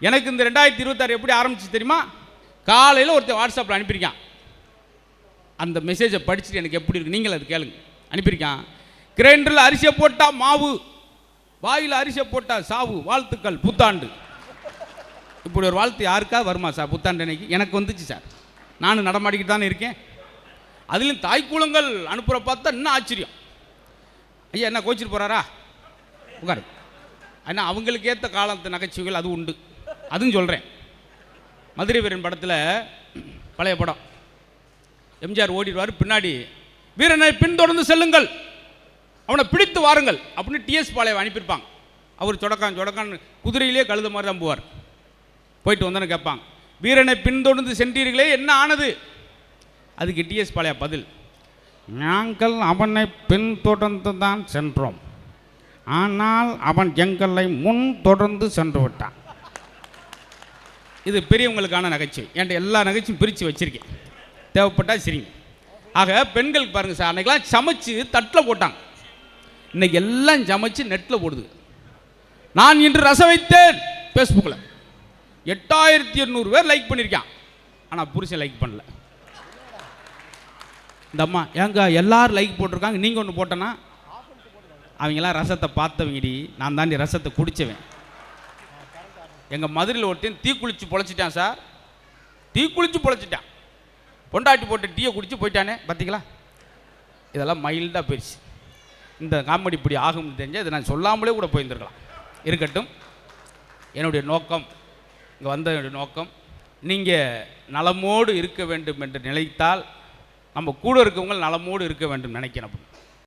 எனக்கு இந்த 2026 எப்படி ஆரம்பிச்சு தெரியுமா? காலையில் ஒருத்தர் வாட்ஸ்அப்பில் அனுப்பியிருக்கான். அந்த மெசேஜை படிச்சுட்டு எனக்கு எப்படி இருக்கு, நீங்கள் அது கேளுங்க. அனுப்பியிருக்கான், கிரைண்டரில் அரிசியை போட்டால் மாவு, வாயில் அரிசியை போட்டால் சாவு, வாழ்த்துக்கள் புத்தாண்டு. இப்படி ஒரு வாழ்த்து யாருக்கா வருமா சார் புத்தாண்டு அன்னைக்கு? எனக்கு வந்துச்சு சார். நானும் நடமாடிக்கிட்டு தானே இருக்கேன். அதுலேயும் தாய்க்குளங்கள் அனுப்புகிற பார்த்தா இன்னும் ஆச்சரியம். ஐயா என்ன கோச்சிட்டு போகிறாரா? உட்காரு. ஏன்னா அவங்களுக்கு ஏற்ற காலத்து நகைச்சுவைகள் அது உண்டு, அதுவும் சொல்கிறேன். மதுரை வீரன் படத்தில், பழைய படம், எம்ஜிஆர் ஓடிடுவார், பின்னாடி வீரனை பின்தொடர்ந்து செல்லுங்கள், அவனை பிடித்து வாருங்கள் அப்படின்னு டிஎஸ் பாளையம் அனுப்பியிருப்பாங்க. அவர் சொடக்கான் குதிரையிலே கழுத மாதிரி தான் போவார். போயிட்டு வந்தோன்னு கேட்பாங்க, வீரனை பின்தொடர்ந்து சென்றீர்களே என்ன ஆனது? அதுக்கு டிஎஸ் பாளையா பதில், நாங்கள் அவனை பின்தொடர்ந்து தான் சென்றோம், ஆனால் அவன் எங்களை முன் தொடர்ந்து சென்று விட்டான். இது பெரியவங்களுக்கான நகைச்சுவை. என்கிட்ட எல்லா நகைச்சுவையும் பிரித்து வச்சுருக்கேன், தேவைப்பட்டால் சரிங்க. ஆக பெண்களுக்கு பாருங்கள் சார், அன்றைக்கெல்லாம் சமைச்சு தட்டில் போட்டாங்க, இன்றைக்கி எல்லாம் சமைச்சு நெட்டில் போடுது. நான் இன்று ரசம் வைத்தேன் ஃபேஸ்புக்கில் 8800 பேர் லைக் பண்ணியிருக்கான், ஆனால் புருஷன் லைக் பண்ணல. இந்த அம்மா ஏங்க எல்லாரும் லைக் போட்டிருக்காங்க, நீங்கள் ஒன்று போட்டேன்னா? அவங்களாம் ரசத்தை பார்த்தவங்கடி, நான் தாண்டி ரசத்தை குடித்தவன். எங்கள் மதுரையில் ஒருத்தன் தீக்குளிச்சு பொழைச்சிட்டான் சார், தீக்குளிச்சு பொழைச்சிட்டான். பொண்டாட்டி போட்டு டீயை குடிச்சு போயிட்டானே பார்த்தீங்களா? இதெல்லாம் மைல்டாக போயிடுச்சு. இந்த காமெடி இப்படி ஆகும்னு தெரிஞ்சால் இதை நான் சொல்லாமலே கூட போயிருந்துருக்கலாம். இருக்கட்டும், என்னுடைய நோக்கம், இங்கே வந்த என்னுடைய நோக்கம், நீங்கள் நலமோடு இருக்க வேண்டும் என்று நினைத்தால் நம்ம கூட இருக்கவங்க நலமோடு இருக்க வேண்டும் நினைக்கணும்.